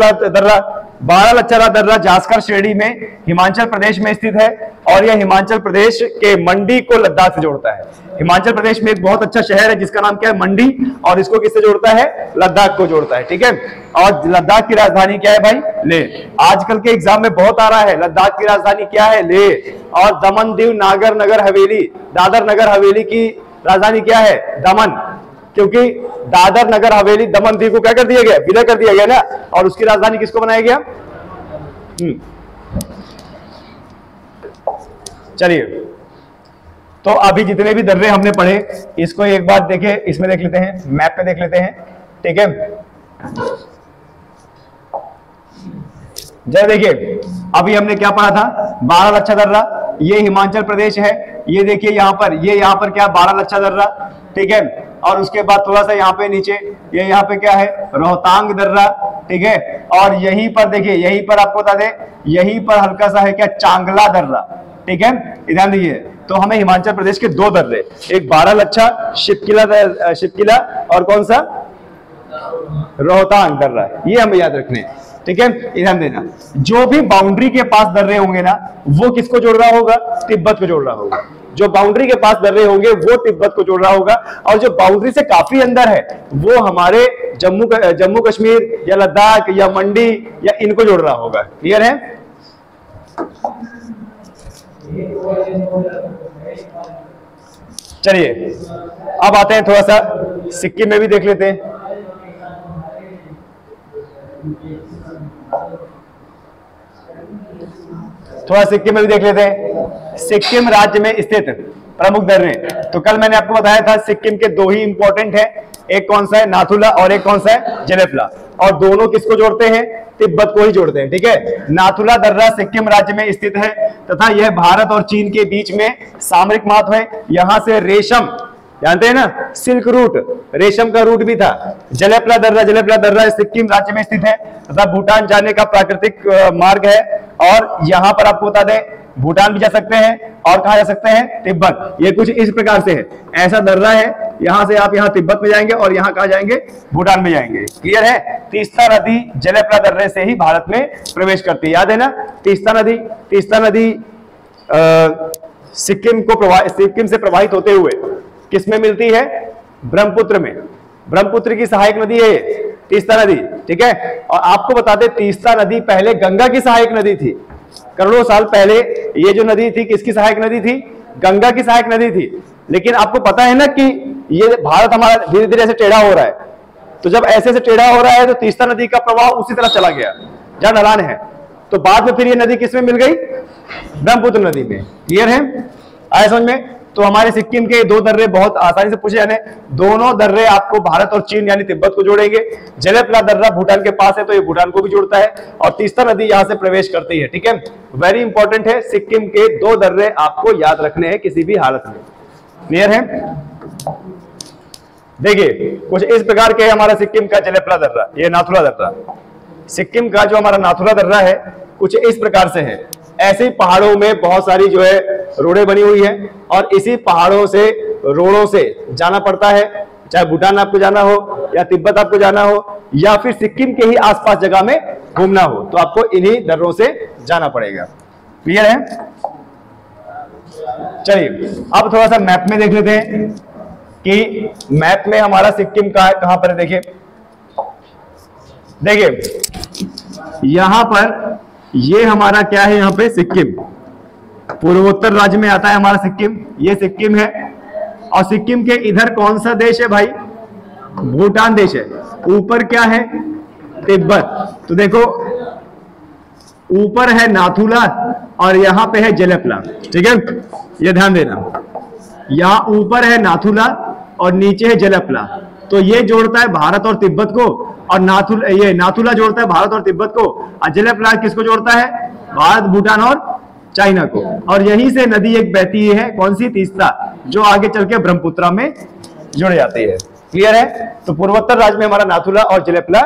ला दर्रा जास्कर श्रेणी में हिमाचल प्रदेश में स्थित है और यह हिमाचल प्रदेश के मंडी को लद्दाख से जोड़ता है। हिमाचल प्रदेश में एक बहुत अच्छा शहर है जिसका नाम क्या है? मंडी, और इसको किससे जोड़ता है? लद्दाख को जोड़ता है। ठीक है? और लद्दाख की राजधानी क्या है भाई? लेह। आजकल के एग्जाम में बहुत आ रहा है, लद्दाख की राजधानी क्या है? लेह। और दमन दीव नागर नगर हवेली, दादर नगर हवेली की राजधानी क्या है? दमन, क्योंकि दादर नगर हवेली दमन दीव को क्या कर दिया गया? विलय कर दिया गया ना। और उसकी राजधानी किसको बनाया गया? चलिए, तो अभी जितने भी दर्रे हमने पढ़े इसको एक बार देखे, इसमें देख लेते हैं, मैप पे देख लेते हैं। ठीक है? जरा देखिए, अभी हमने क्या पढ़ा था? बारालाछा दर्रा, ये हिमाचल प्रदेश है। ये देखिए यहां पर, ये यहां पर क्या? बारालाछा दर्रा। ठीक है? और उसके बाद थोड़ा सा यहाँ पे नीचे, ये यहाँ पे क्या है? रोहतांग दर्रा। ठीक है? और यहीं पर देखिए, यहीं पर आपको बता दें, यहीं पर हल्का सा है क्या? चांगला दर्रा। ठीक है? ध्यान दीजिए, तो हमें हिमाचल प्रदेश के दो दर्रे, एक बारालाछा शिवकिला और कौन सा? रोहतांग दर्रा, ये हमें याद रखने। ठीक है? ध्यान देना, जो भी बाउंड्री के पास दर्रे होंगे ना, वो किसको जोड़ रहा होगा? तिब्बत को जोड़ रहा होगा। जो बाउंड्री के पास दर्रे होंगे वो तिब्बत को जोड़ रहा होगा, और जो बाउंड्री से काफी अंदर है वो हमारे जम्मू कश्मीर या लद्दाख या मंडी या इनको जोड़ रहा होगा। क्लियर है? चलिए, अब आते हैं थोड़ा सा सिक्किम में भी देख लेते हैं। थोड़ा सिक्किम में भी देख लेते हैं। सिक्किम राज्य में स्थित प्रमुख दर्रे, तो कल मैंने आपको बताया था सिक्किम के दो ही इंपॉर्टेंट है, एक कौन सा है? नाथुला, और एक कौन सा है? जेलेफला। और दोनों किसको जोड़ते हैं? तिब्बत को ही जोड़ते हैं। ठीक है? नाथुला दर्रा सिक्किम राज्य में स्थित है तथा यह भारत और चीन के बीच में सामरिक महत्व है। यहां से रेशम, जानते हैं ना, सिल्क रूट, रेशम का रूट भी था। जलेपला दर्रा सिक्किम राज्य में स्थित है तथा भूटान जाने का प्राकृतिक मार्ग है। और यहां पर आपको बता दें, भूटान भी जा सकते हैं और कहा जा सकते हैं? तिब्बत। ये कुछ इस प्रकार से है, ऐसा दर्रा है, यहां से आप यहां तिब्बत में जाएंगे और यहां कहा जाएंगे? भूटान में जाएंगे। क्लियर है? तीस्ता नदी जलेपला दर्रे से ही भारत में प्रवेश करती है। याद है ना? तीस्ता नदी सिक्किम से प्रवाहित होते हुए किसमें मिलती है? ब्रह्मपुत्र में। ब्रह्मपुत्र की सहायक नदी है तीस्ता नदी। ठीक है? और आपको बता दें, तीस्ता नदी पहले गंगा की सहायक नदी थी। करोड़ों साल पहले ये जो नदी थी किसकी सहायक नदी थी? गंगा की सहायक नदी थी। लेकिन आपको पता है ना कि ये भारत हमारा धीरे धीरे ऐसे टेढ़ा हो रहा है, तो जब ऐसे से टेढ़ा हो रहा है तो तीस्ता नदी का प्रवाह उसी तरफ चला गया जहां ढलान है। तो बाद में फिर ये नदी किसमें मिल गई? ब्रह्मपुत्र नदी में। क्लियर है? आया समझ में? तो हमारे सिक्किम के दो दर्रे बहुत आसानी से पूछे जाने, दोनों दर्रे आपको भारत और चीन यानी तिब्बत को जोड़ेंगे। जलेपला दर्रा भूटान के पास है तो ये भूटान को भी जोड़ता है, और तीस्ता नदी यहां से प्रवेश करती है। ठीक है, वेरी इंपॉर्टेंट है, सिक्किम के दो दर्रे आपको याद रखने हैं किसी भी हालत में। क्लियर है? देखिए कुछ इस प्रकार के हमारा सिक्किम का जलेपला दर्रा, ये नाथुला दर्रा। सिक्किम का जो हमारा नाथुला दर्रा है कुछ इस प्रकार से है। ऐसे ही पहाड़ों में बहुत सारी जो है रोडें बनी हुई है, और इसी पहाड़ों से रोडों से जाना पड़ता है, चाहे भूटान आपको जाना हो या तिब्बत आपको जाना हो या फिर सिक्किम के ही आसपास जगह में घूमना हो, तो आपको इन्हीं दर्रों से जाना पड़ेगा। क्लियर है? चलिए अब थोड़ा सा मैप में देख लेते हैं कि मैप में हमारा सिक्किम कहां पर है। देखिए यहां पर ये हमारा क्या है, यहां पे सिक्किम पूर्वोत्तर राज्य में आता है हमारा सिक्किम, ये सिक्किम है। और सिक्किम के इधर कौन सा देश है भाई? भूटान देश है। ऊपर क्या है? तिब्बत। तो देखो ऊपर है नाथुला और यहां पे है जलेपला। ठीक है, ये ध्यान देना, यहां ऊपर है नाथुला और नीचे है जलेपला। तो ये जोड़ता है भारत और तिब्बत को, और नाथुला जोड़ता है भारत और तिब्बत को, और जलेपला किसको जोड़ता है? भारत, भूटान और चाइना को। और यहीं से नदी एक बहती है, कौन सी? तीस्ता, जो आगे चल के ब्रह्मपुत्रा में जुड़ जाती है। क्लियर है? तो पूर्वोत्तर राज्य में हमारा नाथुला और जलेपला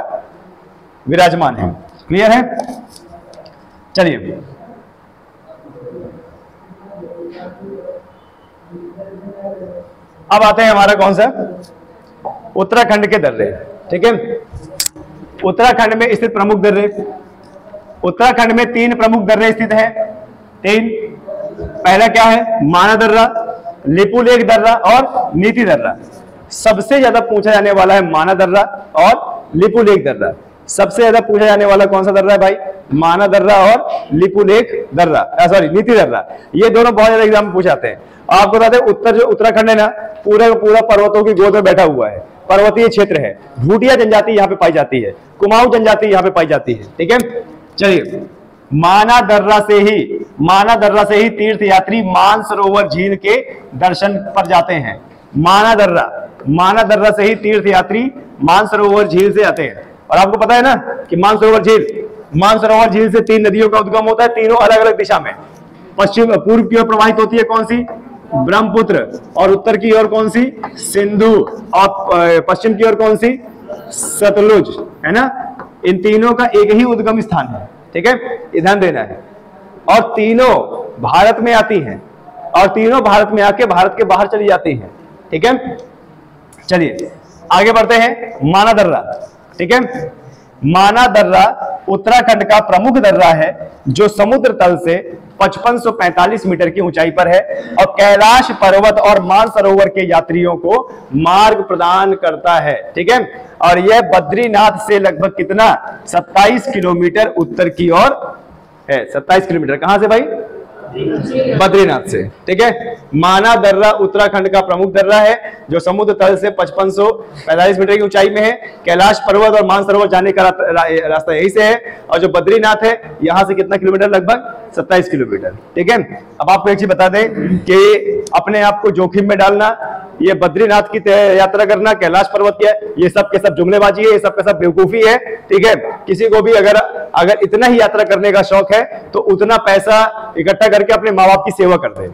विराजमान है। क्लियर है? चलिए अब आते हैं हमारा कौन सा? उत्तराखंड के दर्रे। ठीक है, उत्तराखंड में स्थित प्रमुख दर्रे। उत्तराखंड में 3 प्रमुख दर्रे स्थित हैं। 3, पहला क्या है? माना दर्रा, लिपुलेख दर्रा और नीति दर्रा। सबसे ज्यादा पूछा जाने वाला है माना दर्रा और लिपुलेख दर्रा। सबसे ज्यादा पूछा जाने वाला कौन सा दर्रा है भाई? माना दर्रा और लिपुलेख दर्रा, सॉरी नीति दर्रा। ये दोनों बहुत ज्यादा एग्जाम में पूछे जाते हैं। आपको बता दें उत्तराखंड है ना, पूरा पूरा पर्वतों की गोद में बैठा हुआ है, पर्वतीय क्षेत्र है। भूटिया जनजाति यहाँ पे पाई जाती है, कुमाऊं जनजाति यहाँ पे पाई जाती है। ठीक है, चलिए माना दर्रा से ही तीर्थ यात्री मानसरोवर झील के दर्शन पर जाते हैं। माना दर्रा से ही तीर्थ यात्री मानसरोवर झील से आते हैं। और आपको पता है ना कि मानसरोवर झील से 3 नदियों का उद्गम होता है, तीनों अलग अलग दिशा में। पूर्व की ओर प्रवाहित होती है कौन सी? ब्रह्मपुत्र। और उत्तर की ओर कौन सी? सिंधु। और पश्चिम की ओर कौन सी? सतलुज, है ना। इन तीनों का एक ही उद्गम स्थान है। ठीक है, ध्यान देना है। और तीनों भारत में आती हैं, और तीनों भारत में आके भारत के बाहर चली जाती हैं। ठीक है, चलिए आगे बढ़ते हैं। माना दर्रा। ठीक है, माना दर्रा उत्तराखंड का प्रमुख दर्रा है जो समुद्र तल से 5545 मीटर की ऊंचाई पर है और कैलाश पर्वत और मानसरोवर के यात्रियों को मार्ग प्रदान करता है। ठीक है, और यह बद्रीनाथ से लगभग कितना? 27 किलोमीटर उत्तर की ओर है। 27 किलोमीटर कहां से भाई? बद्रीनाथ से। ठीक है, माना दर्रा उत्तराखंड का प्रमुख दर्रा है जो समुद्र तल से 5545 मीटर की ऊंचाई में है। कैलाश पर्वत और मानसरोवर जाने का रास्ता यही से है, और जो बद्रीनाथ है यहां से कितना किलोमीटर? लगभग 27 किलोमीटर। ठीक है, अब आपको एक चीज बता दें कि अपने आप को जोखिम में डालना, ये बद्रीनाथ की यात्रा करना, कैलाश पर्वत की, ये सब के सब जुमलेबाजी है, ये सब के सब बेवकूफी है। ठीक है, किसी को भी अगर इतना ही यात्रा करने का शौक है तो उतना पैसा इकट्ठा करके अपने माँ बाप की सेवा कर दे।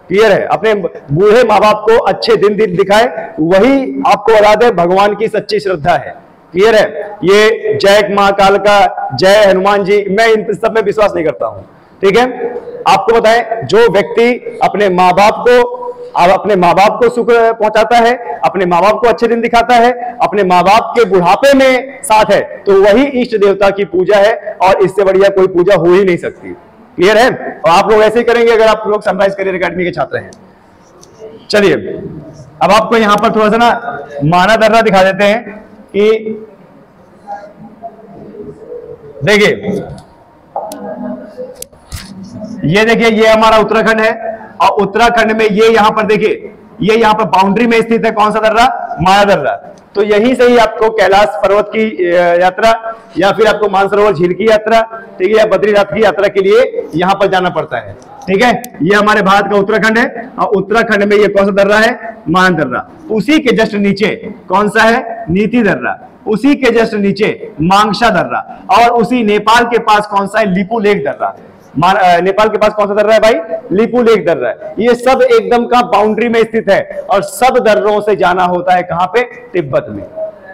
क्लियर है? अपने बूढ़े माँ बाप को अच्छे दिन दिखाए, वही आपको बता दे भगवान की सच्ची श्रद्धा है। क्लियर है? ये जय माँ काल का, जय हनुमान जी, मैं इन सब में विश्वास नहीं करता हूं। ठीक है, आपको बताएं, जो व्यक्ति अपने माँ बाप को सुख पहुंचाता है, अपने माँ बाप को अच्छे दिन दिखाता है, अपने माँ बाप के बुढ़ापे में साथ है, तो वही इष्ट देवता की पूजा है, और इससे बढ़िया कोई पूजा हो ही नहीं सकती। क्लियर है? और आप लोग ऐसे ही करेंगे अगर आप लोग सनराइज करियर एकेडमी के छात्र हैं। चलिए अब आपको यहां पर थोड़ा सा ना माना दर्रा दिखा देते हैं कि देखिए, ये देखिए, ये हमारा उत्तराखंड है, और उत्तराखंड में ये यहां पर देखिए, ये यहां पर बाउंड्री में स्थित है कौन सा दर्रा? माया दर्रा। तो यहीं से ही आपको कैलाश पर्वत की यात्रा या फिर आपको मानसरोवर झील की यात्रा, ठीक है, या बद्रीनाथ की यात्रा के लिए यहां पर जाना पड़ता है। ठीक है, ये हमारे भारत का उत्तराखंड है और उत्तराखंड में ये कौन सा दर्रा है? माया दर्रा। उसी के जस्ट नीचे कौन सा है? नीति दर्रा। उसी के जस्ट नीचे मांगशा दर्रा और उसी नेपाल के पास कौन सा है? लिपू लेक दर्रा। नेपाल के पास कौन सा दर्रा है भाई? लिपू लेक दर्रा है। ये सब एकदम का बाउंड्री में स्थित है और सब दर्रों से जाना होता है कहां पे? तिब्बत में।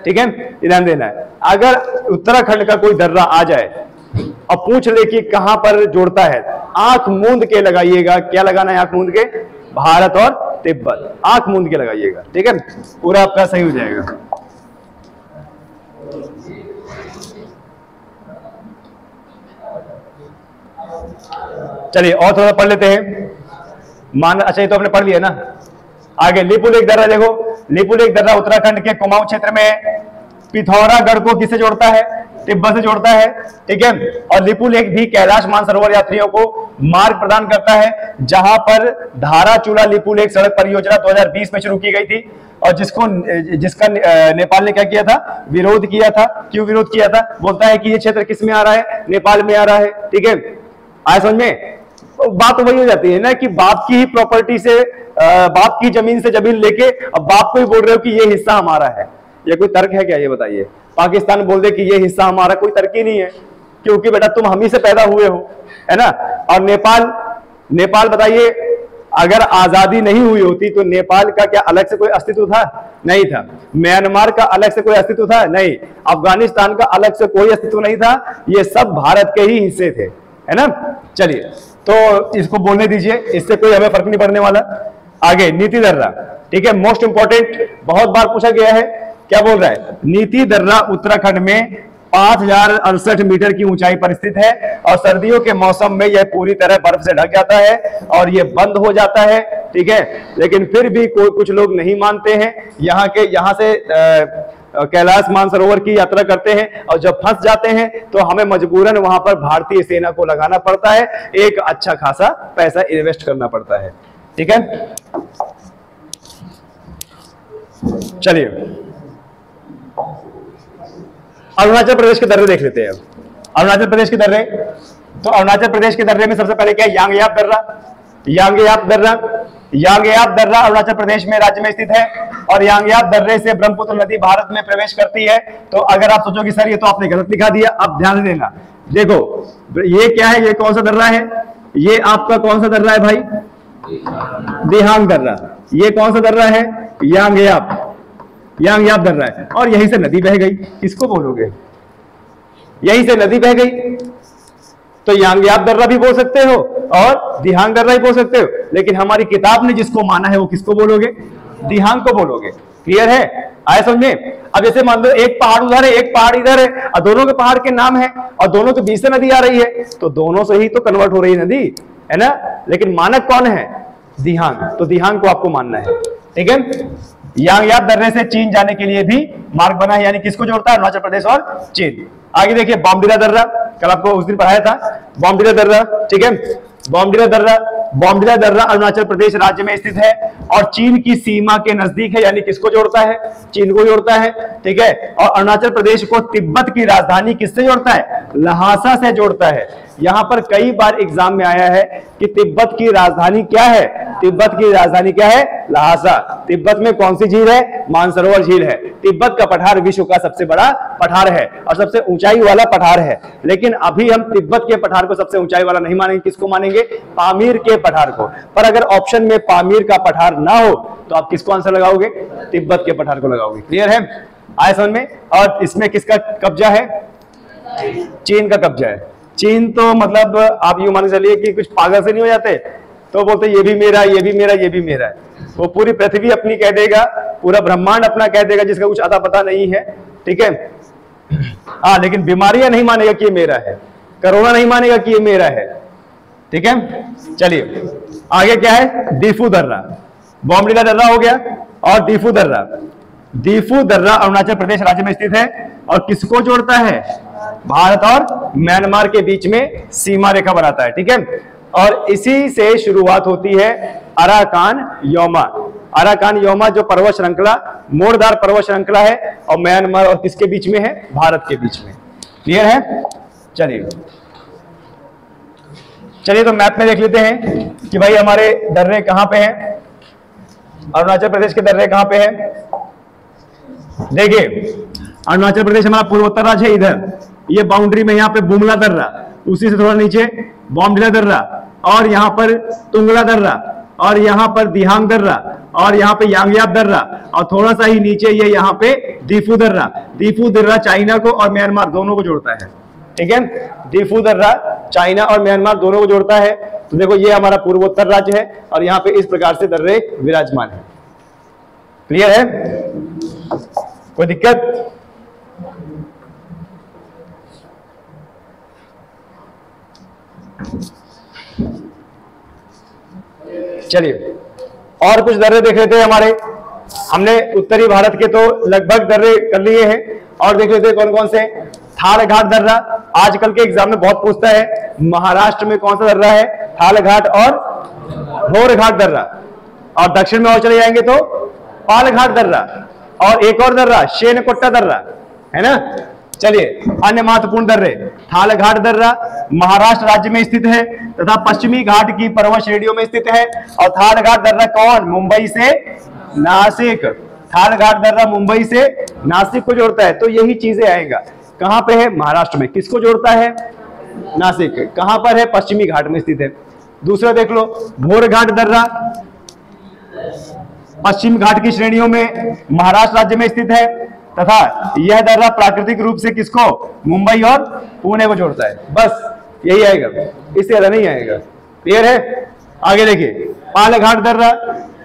ठीक है, ध्यान देना है। अगर उत्तराखंड का कोई दर्रा आ जाए और पूछ ले कि कहां पर जोड़ता है, आंख मूंद के लगाइएगा। क्या लगाना है आंख मूंद के? भारत और तिब्बत। आंख मूंद के लगाइएगा, ठीक है, पूरा आपका सही हो जाएगा। चलिए और थोड़ा पढ़ लेते हैं। अच्छा, ये तो आपने पढ़ लिया ना। आगे लिपू लेक दर्रा देखो। लिपू लेक दर्रा उत्तराखंड के कुमाऊं क्षेत्र में पिथौरागढ़ को किससे जोड़ता है? तिब्बत से जोड़ता है। ठीक है, और लिपू लेक भी कैलाश मानसरोवर यात्रियों को मार्ग प्रदान करता है, जहां पर धाराचूला लिपू लेक सड़क परियोजना 2020 में शुरू की गई थी और जिसका नेपाल ने क्या किया था? विरोध किया था। क्यों विरोध किया था? बोलता है कि ये क्षेत्र किस में आ रहा है? नेपाल में आ रहा है। ठीक है, आए समझ में? तो बात तो वही हो जाती है ना कि बाप की ही प्रॉपर्टी से, बाप की जमीन से जमीन लेके अब बाप को ही बोल रहे हो कि ये हिस्सा हमारा है। ये कोई तर्क है क्या? ये बताइए। पाकिस्तान बोल दे कि ये हिस्सा हमारा, कोई तर्क ही नहीं है, क्योंकि बेटा तुम हम ही से पैदा हुए हो, है ना। और नेपाल बताइए, अगर आजादी नहीं हुई होती तो नेपाल का क्या अलग से कोई अस्तित्व था? नहीं था। म्यांमार का अलग से कोई अस्तित्व था? नहीं। अफगानिस्तान का अलग से कोई अस्तित्व नहीं था। ये सब भारत के ही हिस्से थे, है ना। चलिए, तो इसको बोलने दीजिए, इससे कोई हमें फर्क नहीं पड़ने वाला। आगे नीति दर्रा, ठीक है, मोस्ट इंपॉर्टेंट, बहुत बार पूछा गया है। क्या बोल रहा है? नीति दर्रा उत्तराखंड में 5068 मीटर की ऊंचाई पर स्थित है और सर्दियों के मौसम में यह पूरी तरह बर्फ से ढक जाता है और यह बंद हो जाता है। ठीक है, लेकिन फिर भी कुछ लोग नहीं मानते हैं। यहाँ से कैलाश मानसरोवर की यात्रा करते हैं और जब फंस जाते हैं तो हमें मजबूरन वहां पर भारतीय सेना को लगाना पड़ता है, एक अच्छा खासा पैसा इन्वेस्ट करना पड़ता है। ठीक है, चलिए अरुणाचल प्रदेश के दर्रे देख लेते हैं। अरुणाचल प्रदेश के दर्रे, तो अरुणाचल प्रदेश के दर्रे में सबसे पहले क्या है? यांगयाप दर्रा। यांगयाप दर्रा अरुणाचल प्रदेश में राज्य में स्थित है और यांगयाप दर्रे से ब्रह्मपुत्र नदी भारत में प्रवेश करती है। तो अगर आप सोचो कि सर ये तो आपने गलत लिखा दिया, अब ध्यान देना। देखो ये क्या है? ये कौन सा दर्रा है? ये आपका कौन सा दर्रा है भाई? दिहांग दर्रा। ये कौन सा दर्रा है? यांगयाप दर्रा है और यहीं से नदी बह गई। किसको बोलोगे? यहीं से नदी बह गई, तो यांगयाप दर्रा भी बोल सकते हो और दिहांग दर्रा भी बोल सकते हो, लेकिन हमारी किताब ने जिसको माना है वो किसको बोलोगे? दिहांग को बोलोगे। क्लियर है? आए समझ में? अब जैसे मान लो एक पहाड़ उधर है, एक पहाड़ इधर है और दोनों के पहाड़ के नाम है और दोनों के बीच से नदी आ रही है, तो दोनों से ही तो कन्वर्ट हो रही है नदी, है ना। लेकिन मानक कौन है? दिहांग। तो दिहांग को आपको मानना है। ठीक है, यांगयाप दर्रे से चीन जाने के लिए भी मार्ग बना है, यानी किसको जोड़ता है? अरुणाचल प्रदेश और चीन। आगे देखिए बॉमडिला दर्रा, कल आपको उस दिन पढ़ाया था बॉमडिला दर्रा। ठीक है, बॉमडिला दर्रा अरुणाचल प्रदेश राज्य में स्थित है और चीन की सीमा के नजदीक है, यानी किसको जोड़ता है? चीन को जोड़ता है। ठीक है, और अरुणाचल प्रदेश को तिब्बत की राजधानी किससे जोड़ता है? लहासा से जोड़ता है। यहां पर कई बार एग्जाम में आया है कि तिब्बत की राजधानी क्या है? तिब्बत की राजधानी क्या है? लहासा। तिब्बत में कौन सी झील है? मानसरोवर झील है। तिब्बत का पठार विश्व का सबसे बड़ा पठार है और सबसे ऊंचाई वाला पठार है, लेकिन अभी हम तिब्बत के पठार को सबसे ऊंचाई वाला नहीं मानेंगे। किसको मानेंगे? पामीर के पठार को। पर अगर ऑप्शन में पामीर का पठार ना हो तो आप किसको आंसर लगाओगे? तिब्बत के पठार को लगाओगे। क्लियर है? आए समझ में? और इसमें किसका कब्जा है? चीन का कब्जा है। चीन तो मतलब आप यूं मान के चलिए कि कुछ पागल से नहीं हो जाते, तो बोलते ये भी मेरा, ये भी मेरा, ये भी मेरा है। वो पूरी पृथ्वी अपनी कह देगा, पूरा ब्रह्मांड अपना कह देगा, जिसका कुछ अता पता नहीं है। ठीक है, हाँ, लेकिन बीमारियां नहीं मानेगा कि ये मेरा है, कोरोना नहीं मानेगा कि ये मेरा है। ठीक है, चलिए आगे क्या है? दीफू दर्रा। बॉमडिला दर्रा हो गया और दीफू दर्रा। दीफू दर्रा अरुणाचल प्रदेश राज्य में स्थित है और किसको जोड़ता है? भारत और म्यांमार के बीच में सीमा रेखा बनाता है। ठीक है, और इसी से शुरुआत होती है अराकान योमा। अराकान योमा जो पर्वत श्रृंखला मोड़दार पर्वत श्रृंखला है, और म्यांमार और किसके बीच में है? भारत के बीच में। क्लियर है? चलिए तो मैप में देख लेते हैं कि भाई हमारे दर्रे कहां पे हैं। अरुणाचल प्रदेश के दर्रे कहां पे हैं? देखिए अरुणाचल प्रदेश हमारा पूर्वोत्तर राज्य है, इधर ये बाउंड्री में यहाँ पे बुमला दर्रा, उसी से थोड़ा नीचे बॉम्डिला दर्रा, और यहाँ पर तुंगला दर्रा, और यहाँ पर दिहांग दर्रा, और यहाँ पे यांगयाप दर्रा, और थोड़ा सा ही नीचे ये यहाँ पे दीफू दर्रा। दीफू दर्रा चाइना को और म्यांमार दोनों को जोड़ता है। ठीक है, दीफू दर्रा चाइना और म्यांमार दोनों को जोड़ता है। तो देखो ये हमारा पूर्वोत्तर राज्य है और यहाँ पे इस प्रकार से दर्रे विराजमान है। क्लियर है? कोई दिक्कत? चलिए और कुछ दर्रे देख लेते हैं हमारे। हमने उत्तरी भारत के तो लगभग दर्रे कर लिए हैं, और देख लेते हैं कौन कौन से। थाल घाट दर्रा आजकल के एग्जाम में बहुत पूछता है। महाराष्ट्र में कौन सा दर्रा है? थाल घाट और भोर घाट दर्रा। और दक्षिण में और चले जाएंगे तो पाल घाट दर्रा, और एक और दर्रा शेनकोट्टा दर्रा है ना। चलिए अन्य महत्वपूर्ण दर्रे। थाल घाट दर्रा महाराष्ट्र राज्य में स्थित है तथा पश्चिमी घाट की पर्वत श्रेणियों में स्थित है। और थाल घाट दर्रा कौन? मुंबई से नासिक। थाल घाट दर्रा मुंबई से नासिक को जोड़ता है। तो यही चीजें आएगा। कहां पे है? महाराष्ट्र में। किसको जोड़ता है? नासिक। कहां पर है? पश्चिमी घाट में स्थित है। दूसरा देख लो, भोर घाट दर्रा पश्चिम घाट की श्रेणियों में महाराष्ट्र राज्य में स्थित है तथा यह दर्रा प्राकृतिक रूप से किसको? मुंबई और पुणे को जोड़ता है। बस यही आएगा, इससे ज्यादा नहीं आएगा। क्लियर है? आगे देखिए पाल घाट दर्रा।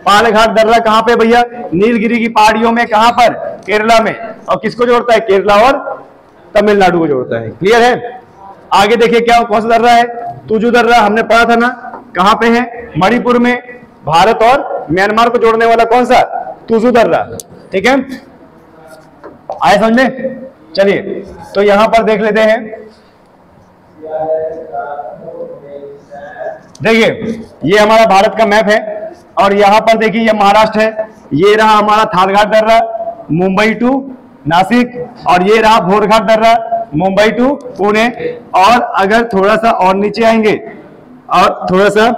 पाल घाट दर्रा कहां पे भैया? नीलगिरी की पहाड़ियों में। कहां पर? केरला में। और किसको जोड़ता है? केरला और तमिलनाडु को जोड़ता है। क्लियर है? आगे देखिए क्या कौन सा दर्रा है? तुजू दर्रा हमने पढ़ा था ना, कहां पे है? मणिपुर में। भारत और म्यांमार को जोड़ने वाला कौन सा? तुजू दर्रा। ठीक है, आए समझ में? चलिए तो यहां पर देख लेते हैं। देखिए ये हमारा भारत का मैप है, और यहां पर देखिए ये महाराष्ट्र है। ये रहा हमारा थालघाट दर्रा मुंबई टू नासिक, और ये रहा भोरघाट दर्रा मुंबई टू पुणे। और अगर थोड़ा सा और नीचे आएंगे, और थोड़ा सा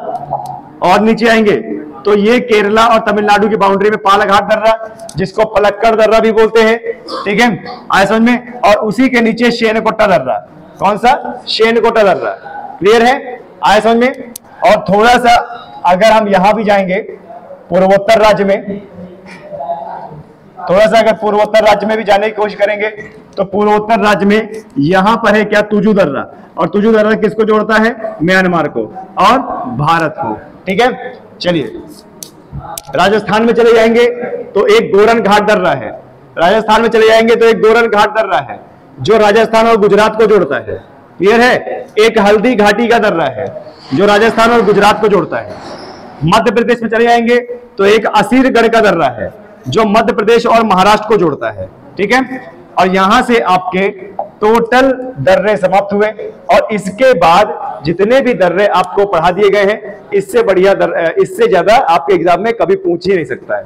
और नीचे आएंगे तो ये केरला और तमिलनाडु की बाउंड्री में पालघाट दर्रा, जिसको पलक्कड़ दर्रा भी बोलते हैं। ठीक है, आए समझ में? और उसी के नीचे शेनकोट्टा दर्रा। कौन सा? शेनकोट्टा दर्रा। क्लियर है? आए समझ में? और थोड़ा सा अगर हम यहां भी जाएंगे पूर्वोत्तर राज्य में, थोड़ा सा अगर पूर्वोत्तर राज्य में भी जाने की कोशिश करेंगे तो पूर्वोत्तर राज्य में यहां पर है क्या? तुजू दर्रा। और तुजू दर्रा किसको जोड़ता है? म्यांमार को और भारत को। ठीक है, चलिए राजस्थान में चले जाएंगे तो एक गोरन घाट दर्रा है। राजस्थान में चले जाएंगे तो एक गोरन घाट दर्रा है जो राजस्थान और गुजरात को जोड़ता है। क्लियर है? एक हल्दी घाटी का दर्रा है जो राजस्थान और गुजरात को जोड़ता है। मध्य प्रदेश में चले जाएंगे तो एक असीरगढ़ का दर्रा है जो मध्य प्रदेश और महाराष्ट्र को जोड़ता है। ठीक है, और यहां से आपके टोटल दर्रे समाप्त हुए। और इसके बाद जितने भी दर्रे आपको पढ़ा दिए गए हैं, इससे बढ़िया इससे ज्यादा आपके एग्जाम में कभी पूछ ही नहीं सकता है।